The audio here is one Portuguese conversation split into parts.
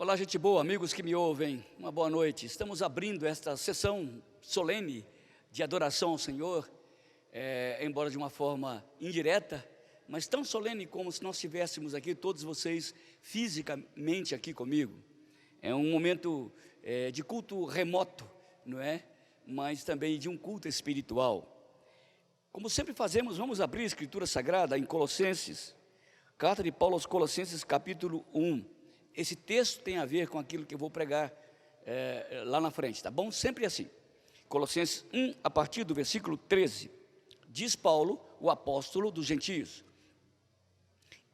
Olá, gente boa, amigos que me ouvem, uma boa noite. Estamos abrindo esta sessão solene de adoração ao Senhor, embora de uma forma indireta, mas tão solene como se nós estivéssemos aqui, todos vocês fisicamente aqui comigo. É um momento de culto remoto, não é? Mas também de um culto espiritual. Como sempre fazemos, vamos abrir a Escritura Sagrada em Colossenses, carta de Paulo aos Colossenses, capítulo 1. Esse texto tem a ver com aquilo que eu vou pregar lá na frente, tá bom? Sempre assim. Colossenses 1, a partir do versículo 13. Diz Paulo, o apóstolo dos gentios: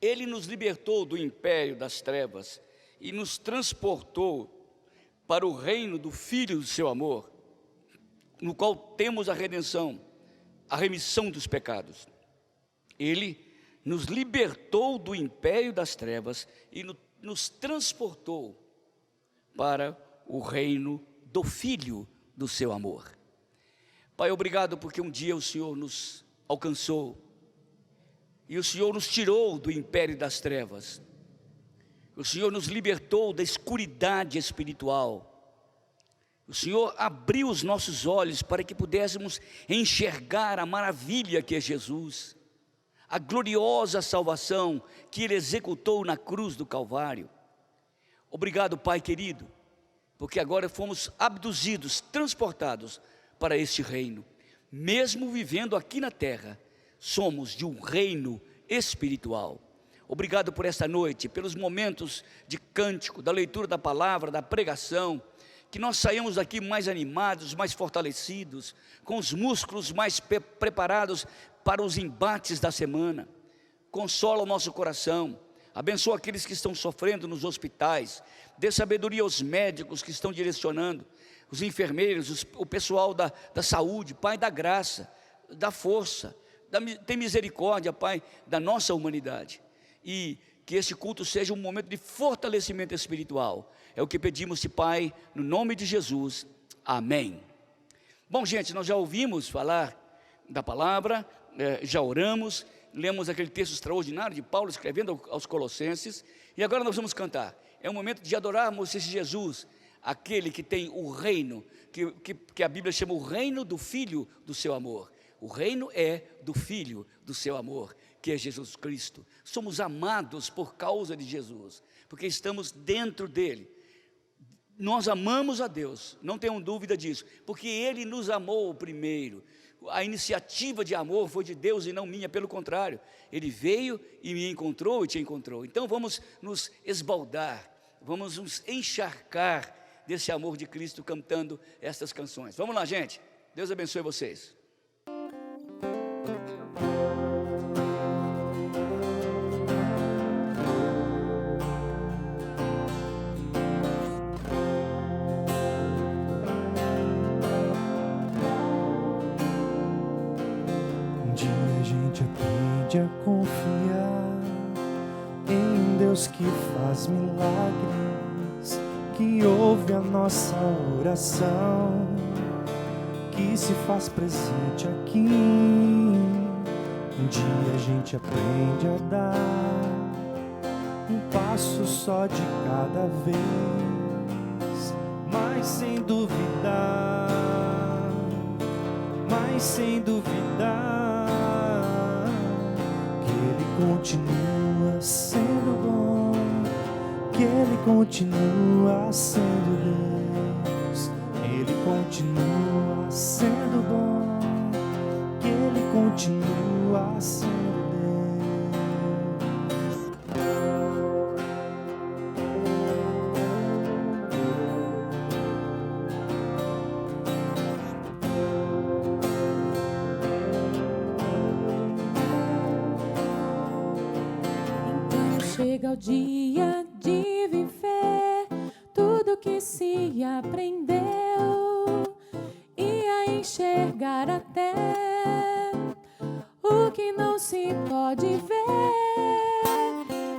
Ele nos libertou do império das trevas e nos transportou para o reino do Filho do seu amor, no qual temos a redenção, a remissão dos pecados. Ele nos libertou do império das trevas e nos transportou para o reino do Filho do seu amor. Pai, obrigado porque um dia o Senhor nos alcançou e o Senhor nos tirou do império das trevas. O Senhor nos libertou da escuridade espiritual. O Senhor abriu os nossos olhos para que pudéssemos enxergar a maravilha que é Jesus, a gloriosa salvação que Ele executou na cruz do Calvário. Obrigado, Pai querido, porque agora fomos abduzidos, transportados para este reino. Mesmo vivendo aqui na terra, somos de um reino espiritual. Obrigado por esta noite, pelos momentos de cântico, da leitura da palavra, da pregação, que nós saímos daqui mais animados, mais fortalecidos, com os músculos mais preparados para os embates da semana. Consola o nosso coração, abençoa aqueles que estão sofrendo nos hospitais, dê sabedoria aos médicos que estão direcionando, os enfermeiros, o pessoal da saúde. Pai, dá graça, dá força, tem misericórdia, Pai, da nossa humanidade, e que este culto seja um momento de fortalecimento espiritual. É o que pedimos-te, Pai, no nome de Jesus, amém. Bom, gente, nós já ouvimos falar da palavra, já oramos, lemos aquele texto extraordinário de Paulo escrevendo aos Colossenses, e agora nós vamos cantar. É um momento de adorarmos esse Jesus, aquele que tem o reino, que a Bíblia chama o reino do Filho do seu amor. O reino é do Filho do seu amor, que é Jesus Cristo. Somos amados por causa de Jesus, porque estamos dentro dele. Nós amamos a Deus, não tenham dúvida disso, porque Ele nos amou primeiro. A iniciativa de amor foi de Deus e não minha, pelo contrário, Ele veio e me encontrou e te encontrou. Então vamos nos esbaldar, vamos nos encharcar desse amor de Cristo cantando estas canções. Vamos lá, gente, Deus abençoe vocês. Aprende a confiar em Deus que faz milagres, que ouve a nossa oração, que se faz presente aqui. Um dia a gente aprende a dar um passo só de cada vez, mas sem duvidar, continua sendo bom, que Ele continua sendo Deus. Ele continua sendo bom, que Ele continua sendo Chega o dia de viver tudo que se aprendeu e a enxergar até o que não se pode ver.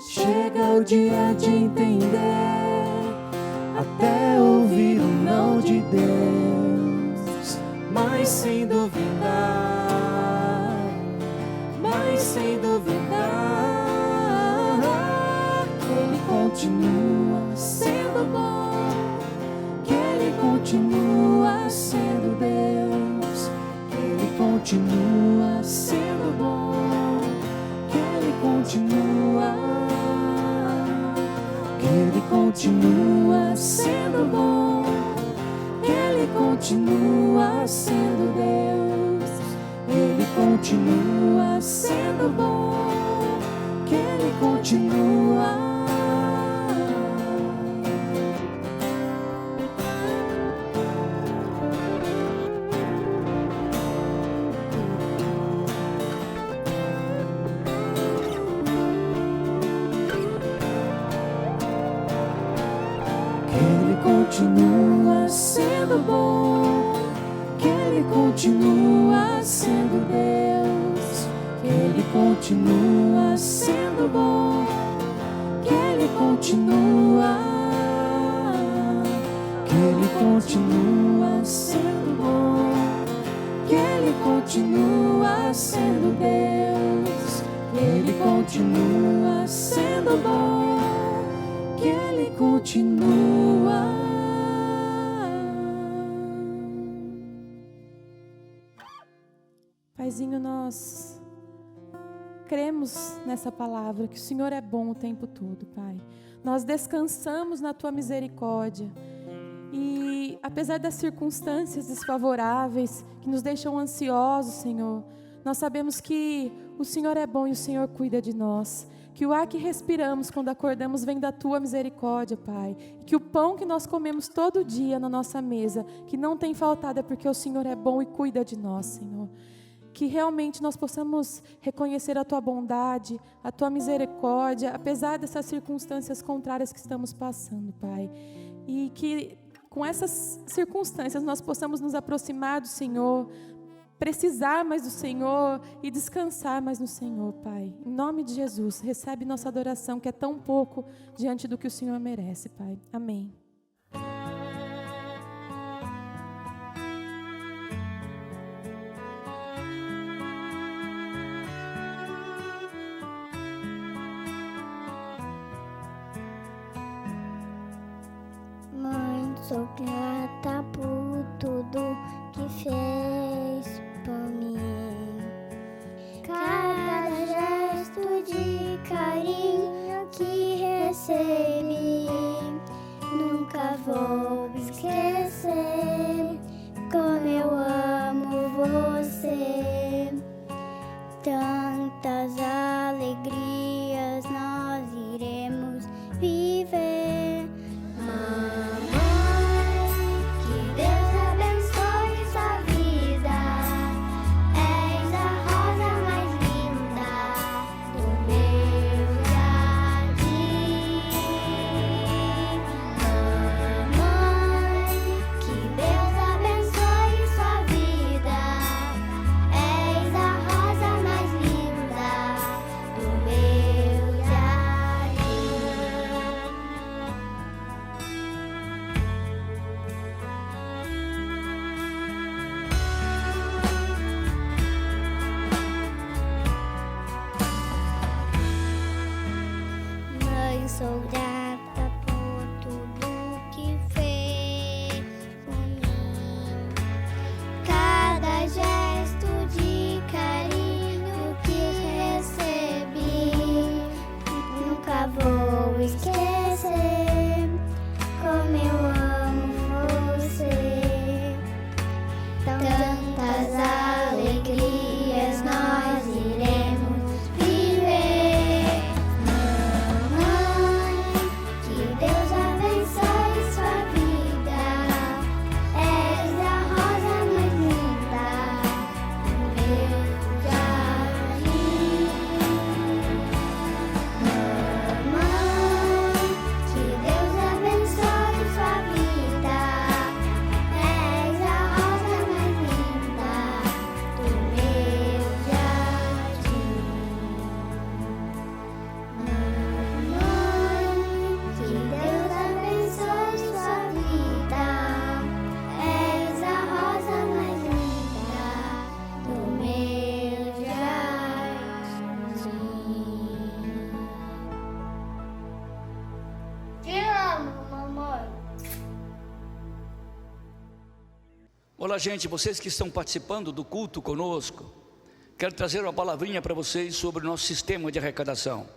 Chega o dia de entender, até ouvir o não de Deus, mas sem duvidar, continua sendo continua sendo Deus, que Ele continua sendo bom, que Ele continua, que Ele continua sendo bom, que Ele continua sendo Deus, Ele continua sendo bom, que Ele continua. Continua sendo bom, que Ele continua sendo Deus, que Ele continua sendo bom, que Ele continua, que Ele continua sendo bom, que Ele continua sendo Deus, que Ele continua sendo bom, que Ele continua. Paizinho, nós cremos nessa palavra, que o Senhor é bom o tempo todo, Pai. Nós descansamos na Tua misericórdia. E apesar das circunstâncias desfavoráveis, que nos deixam ansiosos, Senhor, nós sabemos que o Senhor é bom e o Senhor cuida de nós. Que o ar que respiramos quando acordamos vem da Tua misericórdia, Pai. E que o pão que nós comemos todo dia na nossa mesa, que não tem faltado, é porque o Senhor é bom e cuida de nós, Senhor. Que realmente nós possamos reconhecer a Tua bondade, a Tua misericórdia, apesar dessas circunstâncias contrárias que estamos passando, Pai. E que com essas circunstâncias nós possamos nos aproximar do Senhor, precisar mais do Senhor e descansar mais no Senhor, Pai. Em nome de Jesus, recebe nossa adoração, que é tão pouco diante do que o Senhor merece, Pai. Amém. Mãe, sou grata por tudo que fez por mim. Cada gesto de carinho que recebi, nunca vou esquecer como eu amo você. Tantas alegrias nós iremos viver. Sou grata por tudo que fez por mim. Cada gesto de carinho que recebi, nunca vou esquecer como eu amo você. Tantas alegrias nós iremos viver. Olá, gente, vocês que estão participando do culto conosco, quero trazer uma palavrinha para vocês sobre o nosso sistema de arrecadação.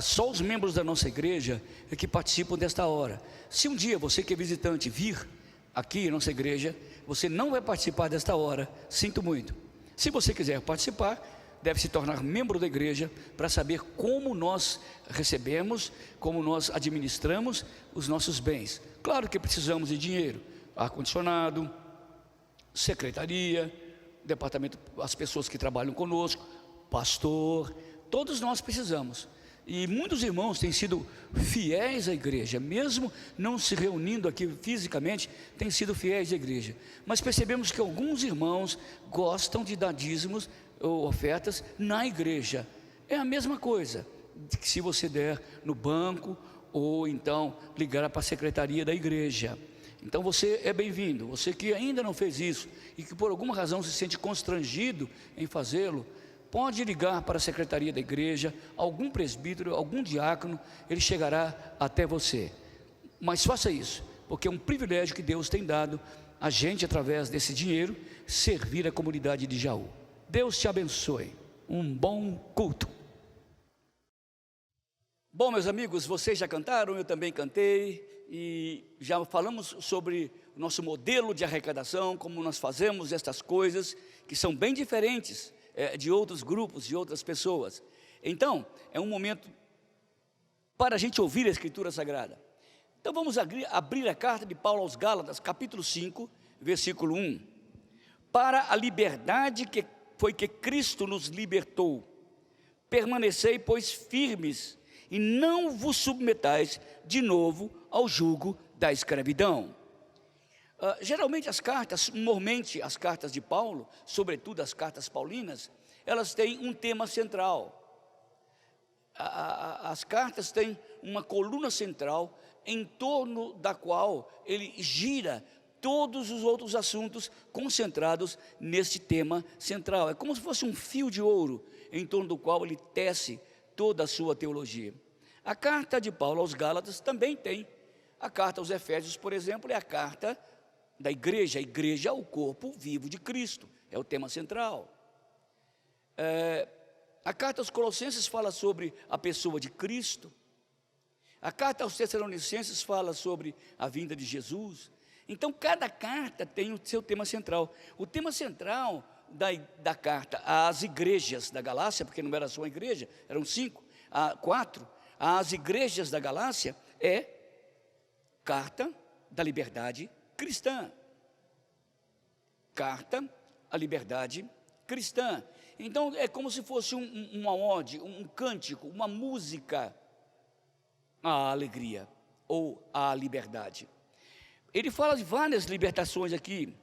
Só os membros da nossa igreja é que participam desta hora. Se um dia você que é visitante vir aqui em nossa igreja, você não vai participar desta hora, sinto muito. Se você quiser participar, deve se tornar membro da igreja para saber como nós recebemos, como nós administramos os nossos bens. Claro que precisamos de dinheiro, ar-condicionado, secretaria, departamento, as pessoas que trabalham conosco, pastor, todos nós precisamos. E muitos irmãos têm sido fiéis à igreja, mesmo não se reunindo aqui fisicamente, têm sido fiéis à igreja. Mas percebemos que alguns irmãos gostam de dar dízimos ou ofertas na igreja. É a mesma coisa que se você der no banco ou então ligar para a secretaria da igreja. Então você é bem-vindo. Você que ainda não fez isso e que por alguma razão se sente constrangido em fazê-lo, pode ligar para a secretaria da igreja, algum presbítero, algum diácono, ele chegará até você. Mas faça isso, porque é um privilégio que Deus tem dado a gente, através desse dinheiro, servir a comunidade de Jaú. Deus te abençoe. Um bom culto. Bom, meus amigos, vocês já cantaram, eu também cantei. E já falamos sobre o nosso modelo de arrecadação, como nós fazemos estas coisas, que são bem diferentes de outros grupos, de outras pessoas. Então, é um momento para a gente ouvir a Escritura Sagrada. Então vamos abrir a carta de Paulo aos Gálatas, capítulo 5, versículo 1. Para a liberdade que foi que Cristo nos libertou, permanecei, pois, firmes, e não vos submetais de novo ao jugo da escravidão. Geralmente as cartas, normalmente as cartas de Paulo, sobretudo as cartas paulinas, elas têm um tema central. As cartas têm uma coluna central em torno da qual ele gira todos os outros assuntos concentrados nesse tema central. É como se fosse um fio de ouro em torno do qual ele tece toda a sua teologia. A carta de Paulo aos Gálatas também tem. A carta aos Efésios, por exemplo, é a carta da igreja. A igreja é o corpo vivo de Cristo, é o tema central. A carta aos Colossenses fala sobre a pessoa de Cristo. A carta aos Tessalonicenses fala sobre a vinda de Jesus. Então, cada carta tem o seu tema central. O tema central da carta às igrejas da Galácia, porque não era só uma igreja, eram 4, às igrejas da Galácia, é carta da liberdade cristã. Carta à liberdade cristã. Então, é como se fosse uma ode, um cântico, uma música à alegria ou à liberdade. Ele fala de várias libertações aqui.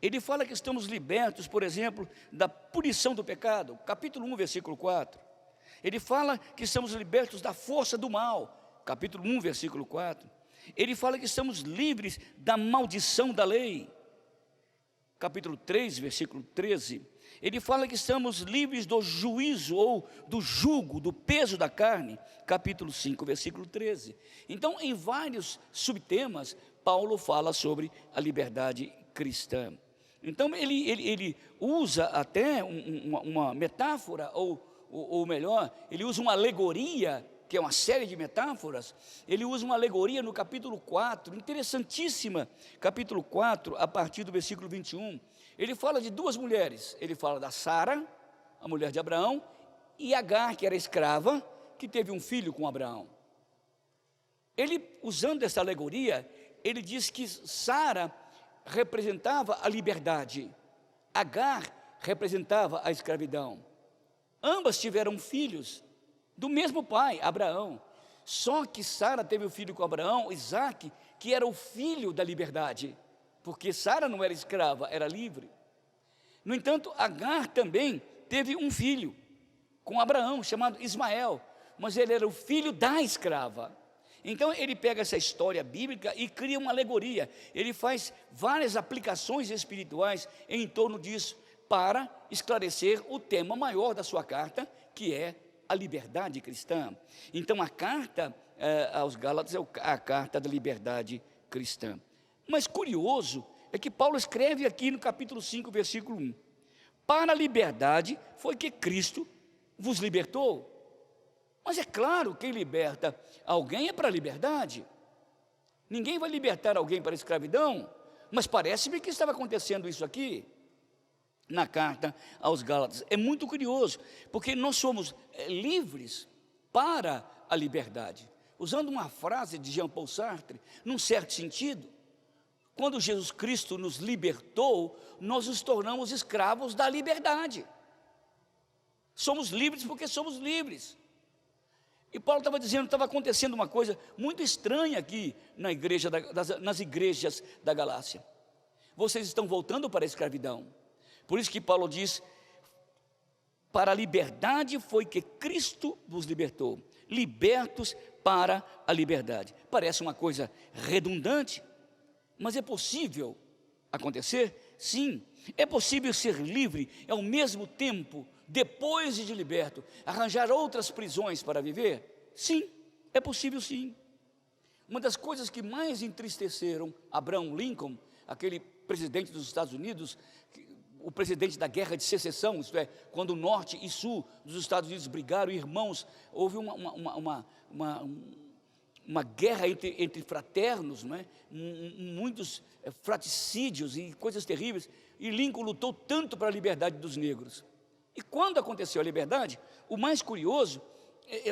Ele fala que estamos libertos, por exemplo, da punição do pecado, capítulo 1, versículo 4. Ele fala que estamos libertos da força do mal, capítulo 1, versículo 4. Ele fala que estamos livres da maldição da lei, capítulo 3, versículo 13. Ele fala que estamos livres do juízo ou do jugo, do peso da carne, capítulo 5, versículo 13. Então, em vários subtemas, Paulo fala sobre a liberdade cristã. Então, ele usa até uma metáfora, ou melhor, ele usa uma alegoria, que é uma série de metáforas. Ele usa uma alegoria no capítulo 4, interessantíssima, capítulo 4, a partir do versículo 21. Ele fala de duas mulheres. Ele fala da Sara, a mulher de Abraão, e Agar, que era escrava, que teve um filho com Abraão. Ele, usando essa alegoria, ele diz que Sara representava a liberdade, Agar representava a escravidão. Ambas tiveram filhos do mesmo pai, Abraão. Só que Sara teve um filho com Abraão, Isaque, que era o filho da liberdade, porque Sara não era escrava, era livre. No entanto, Agar também teve um filho com Abraão, chamado Ismael, mas ele era o filho da escrava. Então ele pega essa história bíblica e cria uma alegoria. Ele faz várias aplicações espirituais em torno disso, para esclarecer o tema maior da sua carta, que é a liberdade cristã. Então a carta aos Gálatas é a carta da liberdade cristã. Mas curioso é que Paulo escreve aqui no capítulo 5, versículo 1. Para a liberdade foi que Cristo vos libertou. Mas é claro, quem liberta alguém é para a liberdade. Ninguém vai libertar alguém para a escravidão, mas parece-me que estava acontecendo isso aqui, na carta aos Gálatas. É muito curioso, porque nós somos livres para a liberdade. Usando uma frase de Jean-Paul Sartre, num certo sentido, quando Jesus Cristo nos libertou, nós nos tornamos escravos da liberdade. Somos livres porque somos livres. E Paulo estava dizendo, estava acontecendo uma coisa muito estranha aqui na igreja nas igrejas da Galácia. Vocês estão voltando para a escravidão. Por isso que Paulo diz, para a liberdade foi que Cristo vos libertou. Libertos para a liberdade. Parece uma coisa redundante, mas é possível acontecer? Sim. É possível ser livre e ao mesmo tempo, depois de liberto, arranjar outras prisões para viver? Sim, é possível sim. Uma das coisas que mais entristeceram Abraham Lincoln, aquele presidente dos Estados Unidos, o presidente da guerra de secessão, isto é, quando o norte e sul dos Estados Unidos brigaram, irmãos, houve uma guerra entre fraternos, não é? Muitos fratricídios e coisas terríveis, e Lincoln lutou tanto para a liberdade dos negros. E quando aconteceu a liberdade, o mais curioso,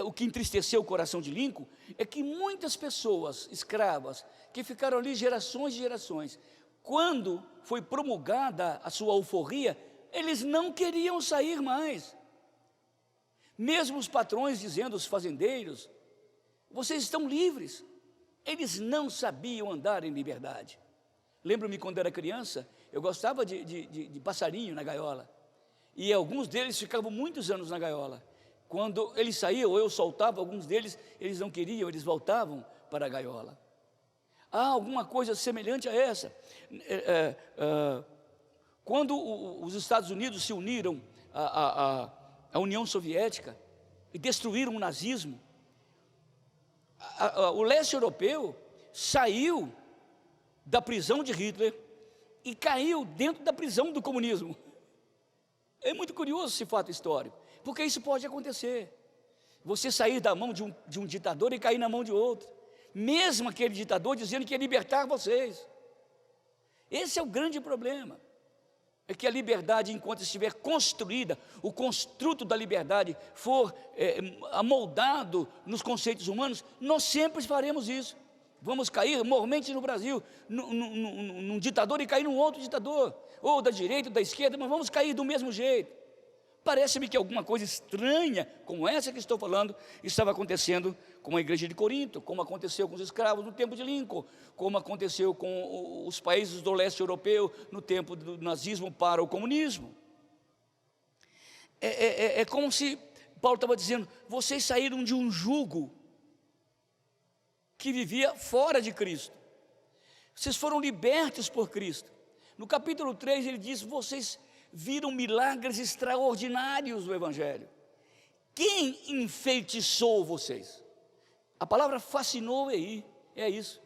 o que entristeceu o coração de Lincoln, é que muitas pessoas escravas, que ficaram ali gerações e gerações, quando foi promulgada a sua alforria, eles não queriam sair mais. Mesmo os patrões dizendo, os fazendeiros, vocês estão livres. Eles não sabiam andar em liberdade. Lembro-me quando era criança, eu gostava de passarinho na gaiola. E alguns deles ficavam muitos anos na gaiola. Quando eles saíam, ou eu soltava, alguns deles, eles não queriam, eles voltavam para a gaiola. Há alguma coisa semelhante a essa. Quando os Estados Unidos se uniram à União Soviética e destruíram o nazismo, o leste europeu saiu da prisão de Hitler e caiu dentro da prisão do comunismo. É muito curioso esse fato histórico, porque isso pode acontecer. Você sair da mão de um ditador e cair na mão de outro, mesmo aquele ditador dizendo que ia libertar vocês. Esse é o grande problema, é que a liberdade, enquanto estiver construída, o construto da liberdade for amoldado nos conceitos humanos, nós sempre faremos isso. Vamos cair, mormente no Brasil, num ditador e cair num outro ditador, ou da direita ou da esquerda, mas vamos cair do mesmo jeito. Parece-me que alguma coisa estranha, como essa que estou falando, estava acontecendo com a igreja de Corinto, como aconteceu com os escravos no tempo de Lincoln, como aconteceu com os países do leste europeu no tempo do nazismo para o comunismo. É como se Paulo estava dizendo, vocês saíram de um jugo que vivia fora de Cristo. Vocês foram libertos por Cristo. No capítulo 3 ele diz, vocês viram milagres extraordinários do Evangelho. Quem enfeitiçou vocês? A palavra fascinou aí, é isso.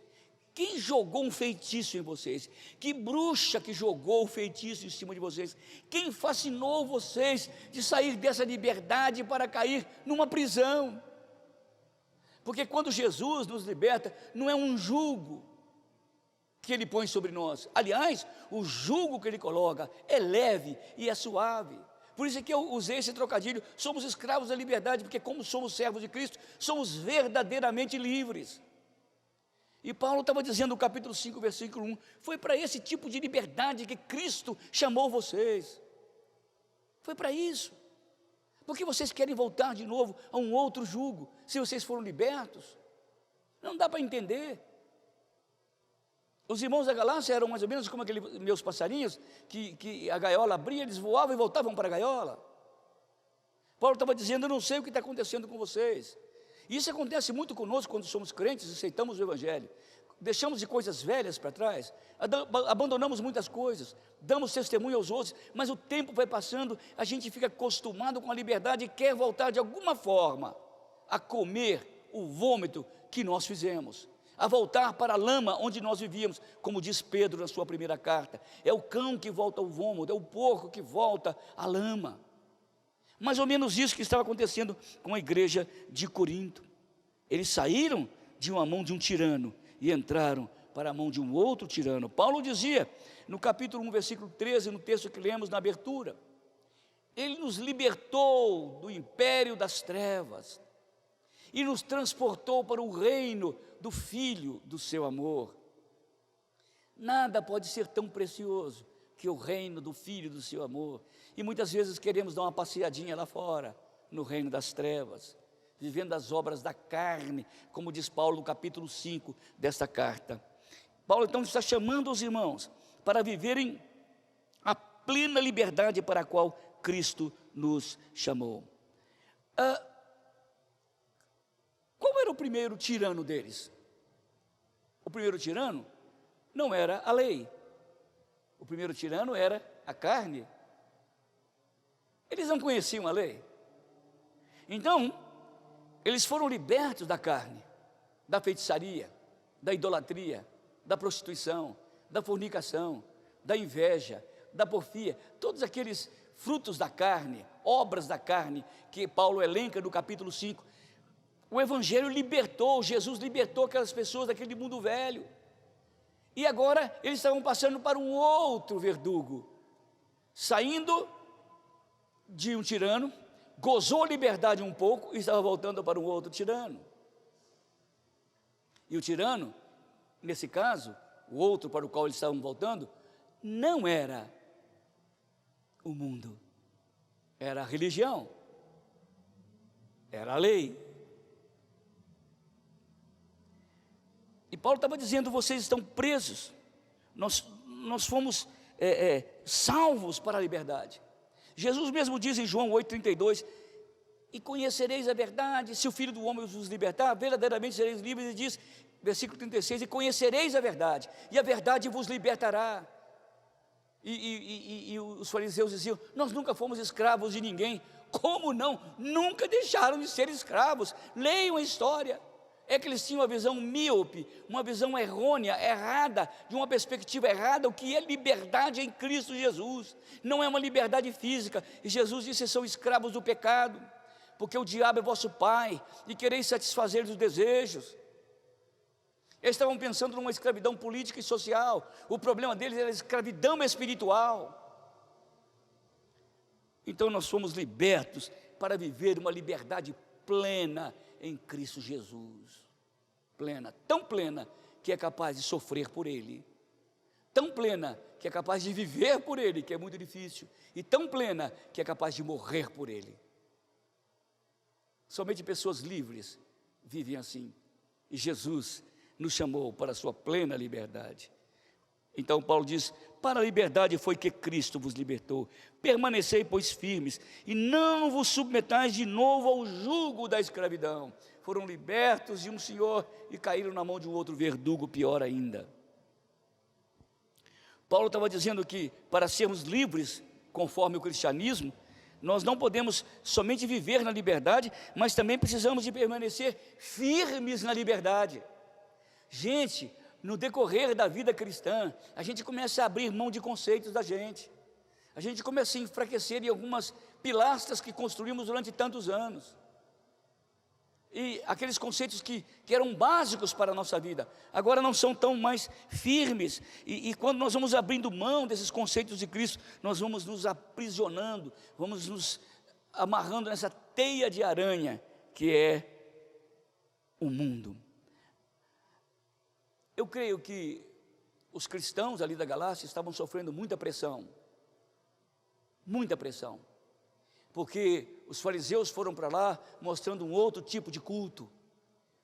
Quem jogou um feitiço em vocês? Que bruxa que jogou o feitiço em cima de vocês? Quem fascinou vocês de sair dessa liberdade para cair numa prisão? Porque quando Jesus nos liberta, não é um jugo que Ele põe sobre nós. Aliás, o jugo que Ele coloca é leve e é suave. Por isso é que eu usei esse trocadilho, somos escravos da liberdade, porque como somos servos de Cristo, somos verdadeiramente livres. E Paulo estava dizendo no capítulo 5, versículo 1, foi para esse tipo de liberdade que Cristo chamou vocês. Foi para isso. Porque vocês querem voltar de novo a um outro jugo, se vocês foram libertos? Não dá para entender. Os irmãos da Galácia eram mais ou menos como aqueles meus passarinhos, que a gaiola abria, eles voavam e voltavam para a gaiola. Paulo estava dizendo, eu não sei o que está acontecendo com vocês. E isso acontece muito conosco quando somos crentes e aceitamos o Evangelho. Deixamos de coisas velhas para trás, abandonamos muitas coisas, damos testemunho aos outros, mas o tempo vai passando, a gente fica acostumado com a liberdade e quer voltar de alguma forma a comer o vômito que nós fizemos. a voltar para a lama onde nós vivíamos, como diz Pedro na sua primeira carta. É o cão que volta ao vômito, é o porco que volta à lama. Mais ou menos isso que estava acontecendo com a igreja de Corinto. Eles saíram de uma mão de um tirano e entraram para a mão de um outro tirano. Paulo dizia, no capítulo 1, versículo 13, no texto que lemos na abertura, ele nos libertou do império das trevas e nos transportou para o reino do Filho do seu amor. Nada pode ser tão precioso que o reino do Filho do seu amor. E muitas vezes queremos dar uma passeadinha lá fora, no reino das trevas, vivendo as obras da carne, como diz Paulo no capítulo 5 desta carta. Paulo então está chamando os irmãos para viverem a plena liberdade para a qual Cristo nos chamou. Qual era o primeiro tirano deles? O primeiro tirano não era a lei. O primeiro tirano era a carne. Eles não conheciam a lei. Então, eles foram libertos da carne, da feitiçaria, da idolatria, da prostituição, da fornicação, da inveja, da porfia, todos aqueles frutos da carne, obras da carne, que Paulo elenca no capítulo 5. O Evangelho libertou, Jesus libertou aquelas pessoas daquele mundo velho. E agora eles estavam passando para um outro verdugo, saindo de um tirano, gozou a liberdade um pouco e estava voltando para um outro tirano. E o tirano, nesse caso, o outro para o qual eles estavam voltando, não era o mundo, era a religião, era a lei. E Paulo estava dizendo, vocês estão presos, nós fomos salvos para a liberdade. Jesus mesmo diz em João 8,32, e conhecereis a verdade, se o Filho do Homem vos libertar, verdadeiramente sereis livres, e diz, versículo 36, e conhecereis a verdade, e a verdade vos libertará. E os fariseus diziam, nós nunca fomos escravos de ninguém. Como não? Nunca deixaram de ser escravos. Leiam a história. É que eles tinham uma visão míope, uma visão errônea, errada, de uma perspectiva errada, o que é liberdade em Cristo Jesus. Não é uma liberdade física. E Jesus disse, são escravos do pecado, porque o diabo é vosso pai, e quereis satisfazer os desejos. Eles estavam pensando numa escravidão política e social. O problema deles era a escravidão espiritual. Então nós fomos libertos para viver uma liberdade plena em Cristo Jesus. Plena, tão plena que é capaz de sofrer por Ele. Tão plena que é capaz de viver por Ele, que é muito difícil. E tão plena que é capaz de morrer por Ele. Somente pessoas livres vivem assim. E Jesus nos chamou para a sua plena liberdade. Então Paulo diz, para a liberdade foi que Cristo vos libertou. Permanecei, pois, firmes, e não vos submetais de novo ao jugo da escravidão. Foram libertos de um senhor e caíram na mão de um outro verdugo, pior ainda. Paulo estava dizendo que para sermos livres, conforme o cristianismo, nós não podemos somente viver na liberdade, mas também precisamos de permanecer firmes na liberdade. Gente, no decorrer da vida cristã, a gente começa a abrir mão de conceitos da gente. A gente começa a enfraquecer em algumas pilastras que construímos durante tantos anos. E aqueles conceitos que eram básicos para a nossa vida, agora não são tão mais firmes. E quando nós vamos abrindo mão desses conceitos de Cristo, nós vamos nos aprisionando, vamos nos amarrando nessa teia de aranha que é o mundo. Eu creio que os cristãos ali da Galácia estavam sofrendo muita pressão, porque os fariseus foram para lá mostrando um outro tipo de culto,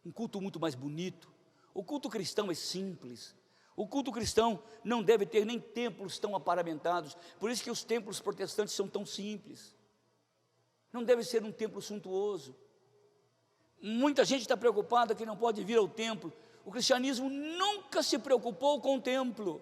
um culto muito mais bonito. O culto cristão é simples, o culto cristão não deve ter nem templos tão aparamentados, por isso que os templos protestantes são tão simples, não deve ser um templo suntuoso. Muita gente está preocupada que não pode vir ao templo. O cristianismo nunca se preocupou com o templo.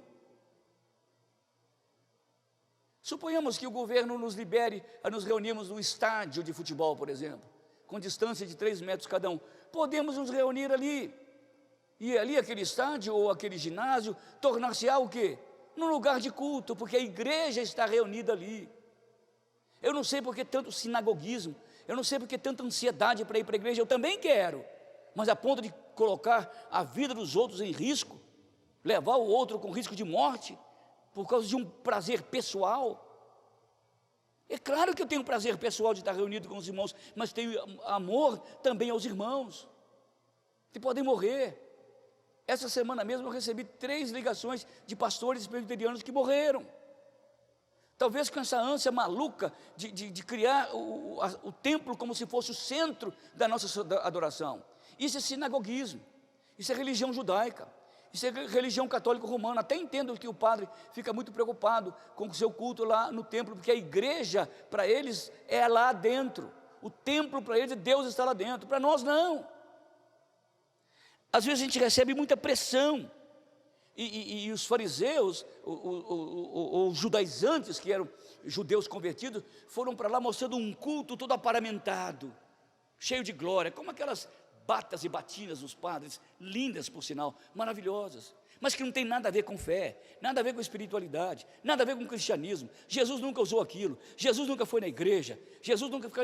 Suponhamos que o governo nos libere a nos reunirmos num estádio de futebol, por exemplo, com distância de 3 metros cada um. Podemos nos reunir ali. E ali aquele estádio ou aquele ginásio tornar-se-á o quê? Num lugar de culto, porque a igreja está reunida ali. Eu não sei por que tanto sinagogismo, eu não sei por que tanta ansiedade para ir para a igreja, eu também quero, mas a ponto de colocar a vida dos outros em risco, levar o outro com risco de morte, por causa de um prazer pessoal. É claro que eu tenho prazer pessoal de estar reunido com os irmãos, mas tenho amor também aos irmãos, que podem morrer. Essa semana mesmo eu recebi 3 ligações de pastores presbiterianos que morreram. Talvez com essa ânsia maluca de criar o templo como se fosse o centro da nossa adoração. Isso é sinagogismo, isso é religião judaica, isso é religião católica romana. Até entendo que o padre fica muito preocupado com o seu culto lá no templo, porque a igreja para eles é lá dentro, o templo para eles, Deus está lá dentro, para nós não. Às vezes a gente recebe muita pressão, e os fariseus, os judaizantes, que eram judeus convertidos, foram para lá mostrando um culto todo aparamentado, cheio de glória, como aquelas batas e batinas dos padres, lindas por sinal, maravilhosas, mas que não tem nada a ver com fé, nada a ver com espiritualidade, nada a ver com cristianismo. Jesus nunca usou aquilo, Jesus nunca foi na igreja, Jesus nunca ficou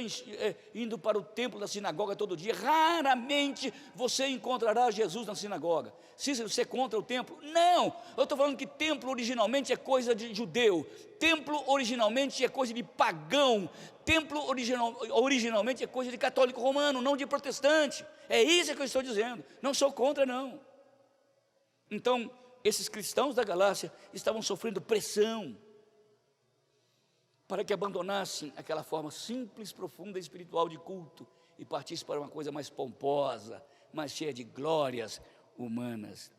indo para o templo da sinagoga todo dia. Raramente você encontrará Jesus na sinagoga. Se você é contra o templo, não, eu estou falando que templo originalmente é coisa de judeu, templo originalmente é coisa de pagão, templo originalmente é coisa de católico romano, não de protestante. É isso que eu estou dizendo, não sou contra não. Então, esses cristãos da Galácia estavam sofrendo pressão para que abandonassem aquela forma simples, profunda e espiritual de culto e partissem para uma coisa mais pomposa, mais cheia de glórias humanas.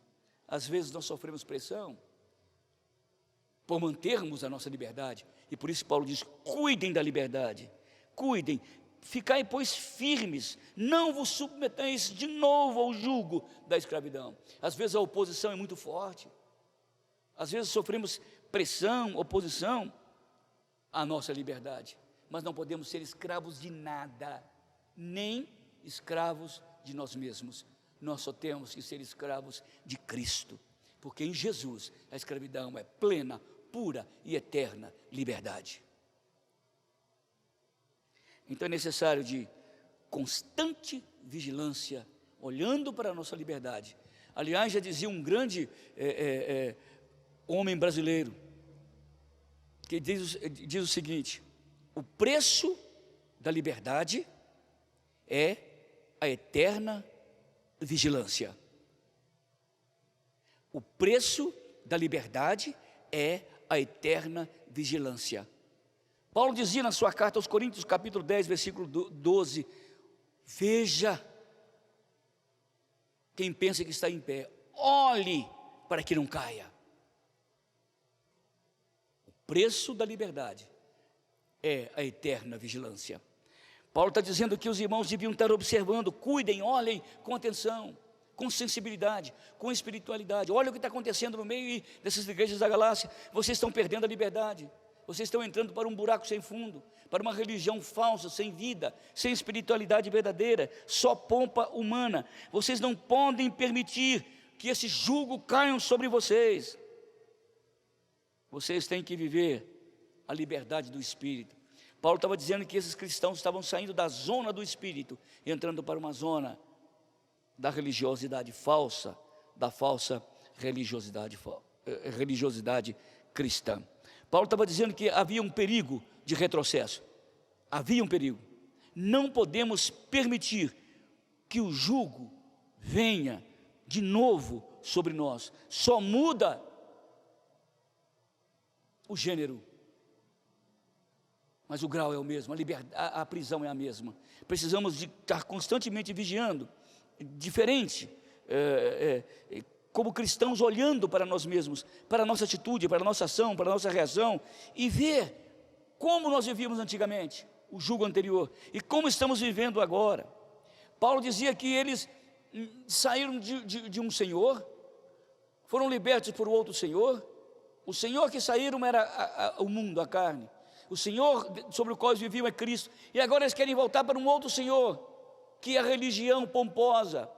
Às vezes nós sofremos pressão por mantermos a nossa liberdade, e por isso Paulo diz: cuidem da liberdade, cuidem, ficai pois firmes, não vos submetais de novo ao jugo da escravidão. Às vezes a oposição é muito forte, às vezes sofremos pressão, oposição à nossa liberdade, mas não podemos ser escravos de nada, nem escravos de nós mesmos. Nós só temos que ser escravos de Cristo, porque em Jesus a escravidão é plena, pura e eterna liberdade. Então é necessário de constante vigilância, olhando para a nossa liberdade. Aliás, já dizia um grande homem brasileiro, que diz o seguinte: o preço da liberdade é a eterna vigilância. O preço da liberdade é a eterna vigilância. Paulo dizia na sua carta aos Coríntios, capítulo 10, versículo 12, veja, quem pensa que está em pé, olhe para que não caia. O preço da liberdade é a eterna vigilância. Paulo está dizendo que os irmãos deviam estar observando, cuidem, olhem com atenção, com sensibilidade, com espiritualidade. Olha o que está acontecendo no meio dessas igrejas da Galácia. Vocês estão perdendo a liberdade, vocês estão entrando para um buraco sem fundo, para uma religião falsa, sem vida, sem espiritualidade verdadeira, só pompa humana. Vocês não podem permitir que esse jugo caia sobre vocês. Vocês têm que viver a liberdade do Espírito. Paulo estava dizendo que esses cristãos estavam saindo da zona do Espírito, entrando para uma zona da religiosidade falsa, da falsa religiosidade cristã. Paulo estava dizendo que havia um perigo de retrocesso, havia um perigo. Não podemos permitir que o jugo venha de novo sobre nós. Só muda o gênero, mas o grau é o mesmo, a prisão é a mesma. Precisamos de estar constantemente vigiando, diferente, como cristãos, olhando para nós mesmos, para a nossa atitude, para a nossa ação, para a nossa reação, e ver como nós vivíamos antigamente, o jugo anterior, e como estamos vivendo agora. Paulo dizia que eles saíram de um senhor, foram libertos por outro senhor. O senhor que saíram era o mundo, a carne. O Senhor sobre o qual eles viviam é Cristo, e agora eles querem voltar para um outro Senhor, que é a religião pomposa,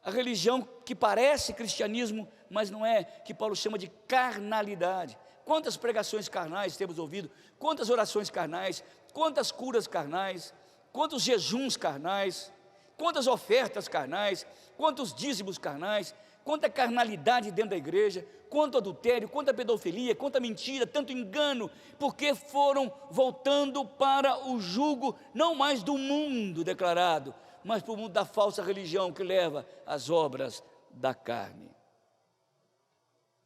A religião que parece cristianismo, mas não é, que Paulo chama de carnalidade. Quantas pregações carnais temos ouvido, quantas orações carnais, quantas curas carnais, quantos jejuns carnais, quantas ofertas carnais, quantos dízimos carnais, quanta carnalidade dentro da igreja, quanto adultério, quanta pedofilia, quanta mentira, tanto engano, porque foram voltando para o jugo, não mais do mundo declarado, mas para o mundo da falsa religião que leva às obras da carne.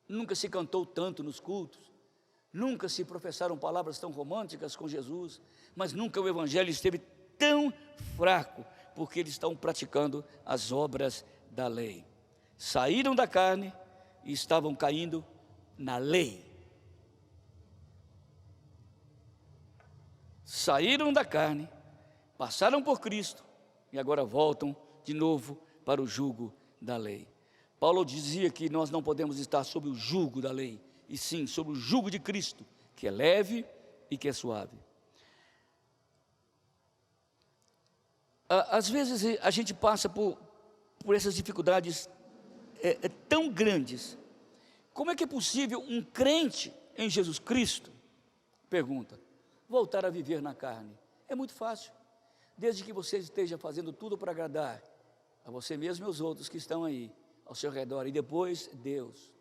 Nunca se cantou tanto nos cultos, nunca se professaram palavras tão românticas com Jesus, mas nunca o evangelho esteve tão fraco, porque eles estão praticando as obras da lei. Saíram da carne e estavam caindo na lei. Saíram da carne, passaram por Cristo e agora voltam de novo para o jugo da lei. Paulo dizia que nós não podemos estar sob o jugo da lei, e sim sob o jugo de Cristo, que é leve e que é suave. Às vezes a gente passa por essas dificuldades tão grandes. Como é que é possível um crente em Jesus Cristo, pergunta, voltar a viver na carne? É muito fácil, desde que você esteja fazendo tudo para agradar a você mesmo e aos outros que estão aí ao seu redor, e depois Deus.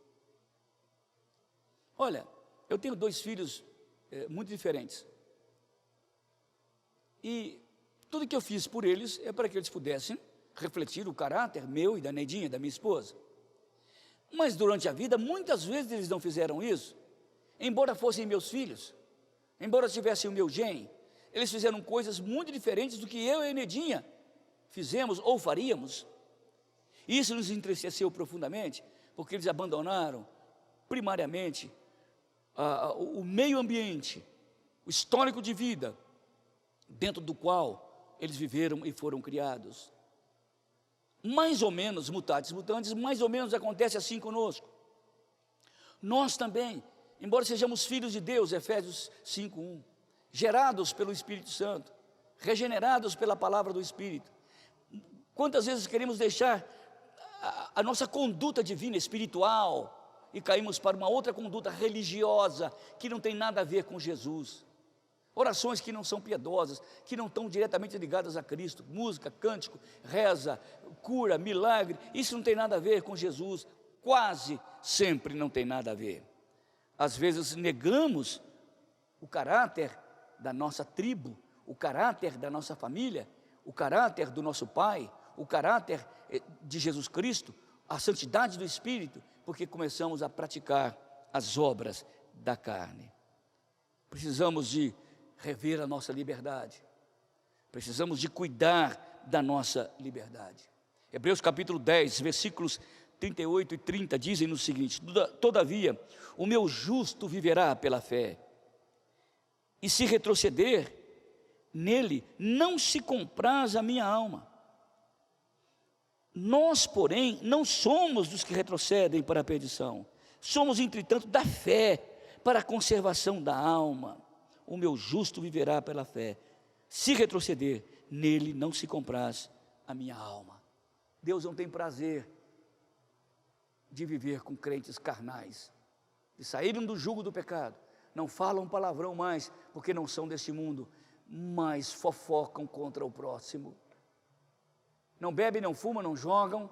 Olha, eu tenho 2 filhos muito diferentes, e tudo que eu fiz por eles é para que eles pudessem refletir o caráter meu e da Neidinha, da minha esposa. Mas durante a vida, muitas vezes eles não fizeram isso, embora fossem meus filhos, embora tivessem o meu gene, eles fizeram coisas muito diferentes do que eu e a Neidinha fizemos ou faríamos. Isso nos entristeceu profundamente, porque eles abandonaram, primariamente, o meio ambiente, o histórico de vida, dentro do qual eles viveram e foram criados. Mais ou menos, mutatis mutandis, mais ou menos acontece assim conosco. Nós também, embora sejamos filhos de Deus, Efésios 5:1, gerados pelo Espírito Santo, regenerados pela palavra do Espírito, quantas vezes queremos deixar a nossa conduta divina, espiritual, e caímos para uma outra conduta religiosa, que não tem nada a ver com Jesus. Orações que não são piedosas, que não estão diretamente ligadas a Cristo, música, cântico, reza, cura, milagre, isso não tem nada a ver com Jesus, quase sempre não tem nada a ver. Às vezes negamos o caráter da nossa tribo, o caráter da nossa família, o caráter do nosso Pai, o caráter de Jesus Cristo, a santidade do Espírito, porque começamos a praticar as obras da carne. Precisamos de rever a nossa liberdade, precisamos de cuidar da nossa liberdade. Hebreus capítulo 10, versículos 38 e 30 dizem o seguinte: todavia, o meu justo viverá pela fé, e se retroceder, nele não se compraz a minha alma. Nós, porém, não somos dos que retrocedem para a perdição, somos, entretanto, da fé para a conservação da alma. O meu justo viverá pela fé, se retroceder, nele não se compraz a minha alma. Deus não tem prazer de viver com crentes carnais, que saíram do jugo do pecado, não falam palavrão mais, porque não são deste mundo, mas fofocam contra o próximo. Não bebem, não fumam, não jogam,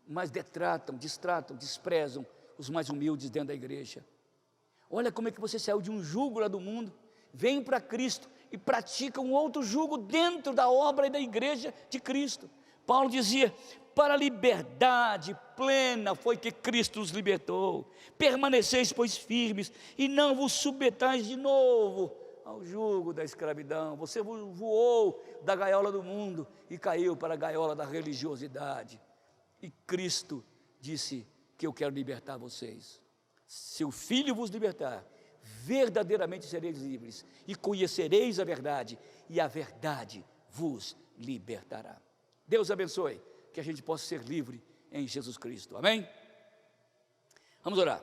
mas detratam, distratam, desprezam os mais humildes dentro da igreja. Olha como é que você saiu de um jugo lá do mundo, vem para Cristo e pratica um outro jugo dentro da obra e da igreja de Cristo. Paulo dizia: para a liberdade plena foi que Cristo os libertou. Permaneceis, pois, firmes, e não vos submetais de novo ao jugo da escravidão. Você voou da gaiola do mundo e caiu para a gaiola da religiosidade. E Cristo disse que eu quero libertar vocês. Se o Filho vos libertar, verdadeiramente sereis livres, e conhecereis a verdade, e a verdade vos libertará. Deus abençoe, que a gente possa ser livre em Jesus Cristo, amém? Vamos orar.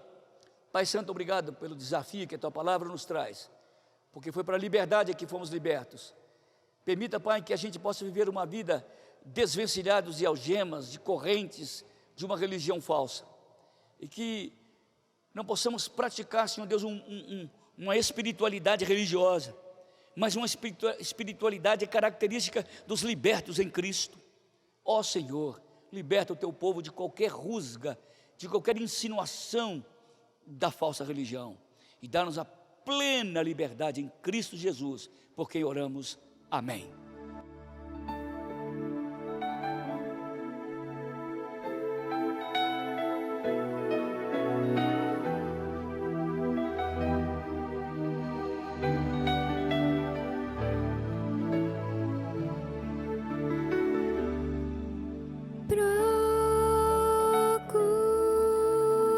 Pai Santo, obrigado pelo desafio que a Tua Palavra nos traz, porque foi para a liberdade que fomos libertos. Permita, Pai, que a gente possa viver uma vida desvencilhados de algemas, de correntes, de uma religião falsa. E que não possamos praticar, Senhor Deus, uma espiritualidade religiosa, mas uma espiritualidade característica dos libertos em Cristo. Ó Senhor, liberta o teu povo de qualquer rusga, de qualquer insinuação da falsa religião, e dá-nos a plena liberdade em Cristo Jesus, por quem oramos. Amém.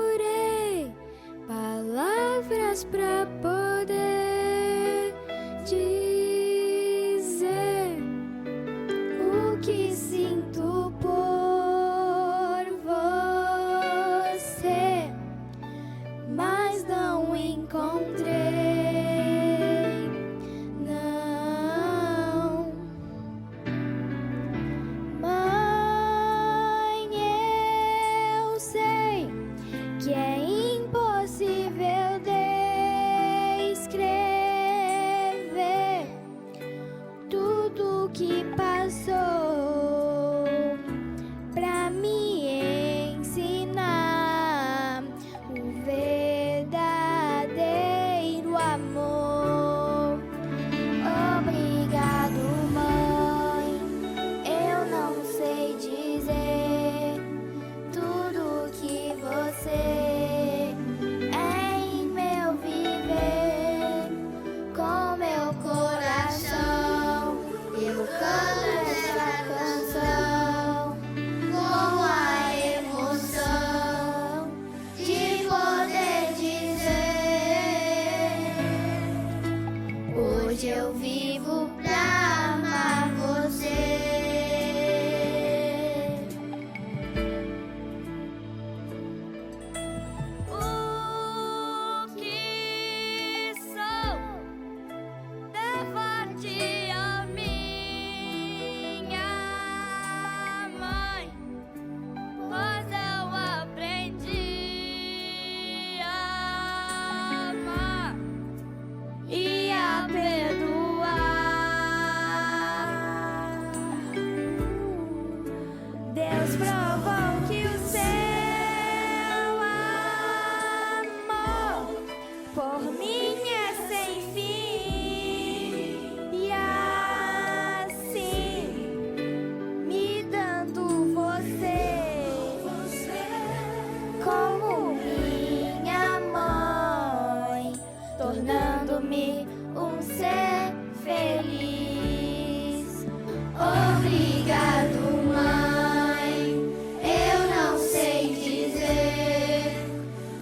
Procurei palavras para poder dizer o que sinto por você, mas não encontrei. Não, mãe, eu sei que é impossível descrever tudo que passou pra me ensinar o verdadeiro amor. Obrigado, mãe. Eu não sei dizer tudo que você é em meu viver. Com meu coração eu canto essa canção, com a emoção de poder dizer: hoje eu vivo pra amar você. O que sou devote a minha mãe, pois eu aprendi a amar e a perdoar. Deus provou que o seu amor por mim é sem fim, e assim me dando você como minha mãe, tornando-me um ser feliz. Obrigado, mãe. Eu não sei dizer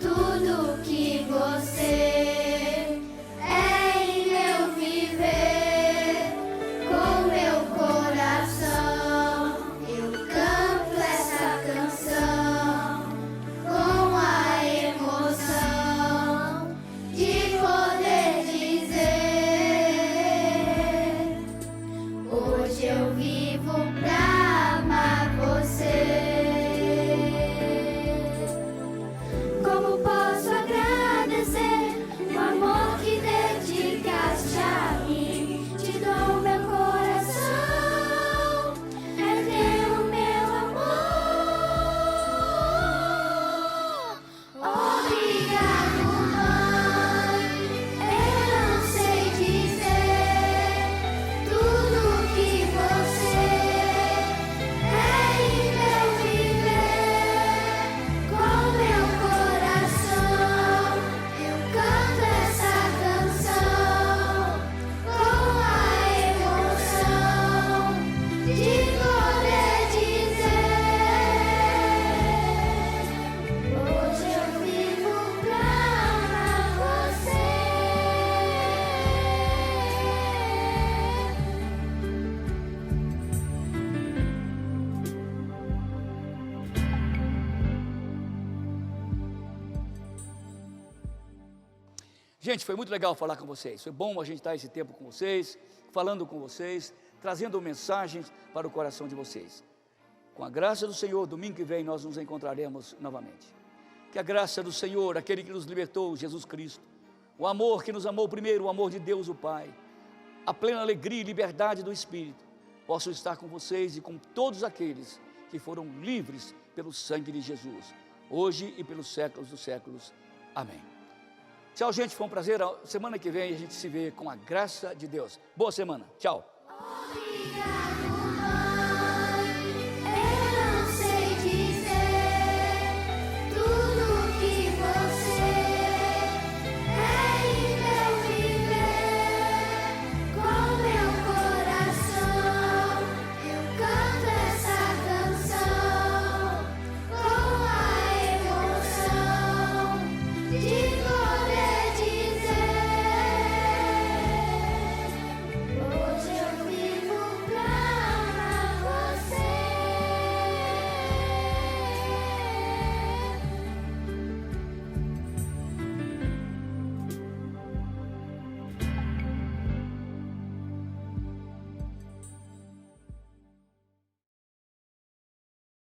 tudo que você é em meu viver. Com meu coração eu canto essa canção, com a emoção de poder dizer: hoje eu vivo pra amar você. Como posso agradecer o amor que dedicaste a mim? Te dou meu coração, é teu meu amor. Obrigado, mãe. Eu não sei dizer tudo que você é em meu viver. Com meu coração eu canto essa canção, com a emoção de poder dizer: hoje eu vivo pra amar você. Gente, foi muito legal falar com vocês. Foi bom a gente estar esse tempo com vocês, falando com vocês. trazendo mensagens para o coração de vocês. Com a graça do Senhor, domingo que vem nós nos encontraremos novamente. Que a graça do Senhor, aquele que nos libertou, Jesus Cristo, o amor que nos amou primeiro, o amor de Deus o Pai, a plena alegria e liberdade do Espírito, possam estar com vocês e com todos aqueles que foram livres pelo sangue de Jesus, hoje e pelos séculos dos séculos. Amém. Tchau, gente, foi um prazer. Semana que vem a gente se vê com a graça de Deus. Boa semana. Tchau. Obrigado.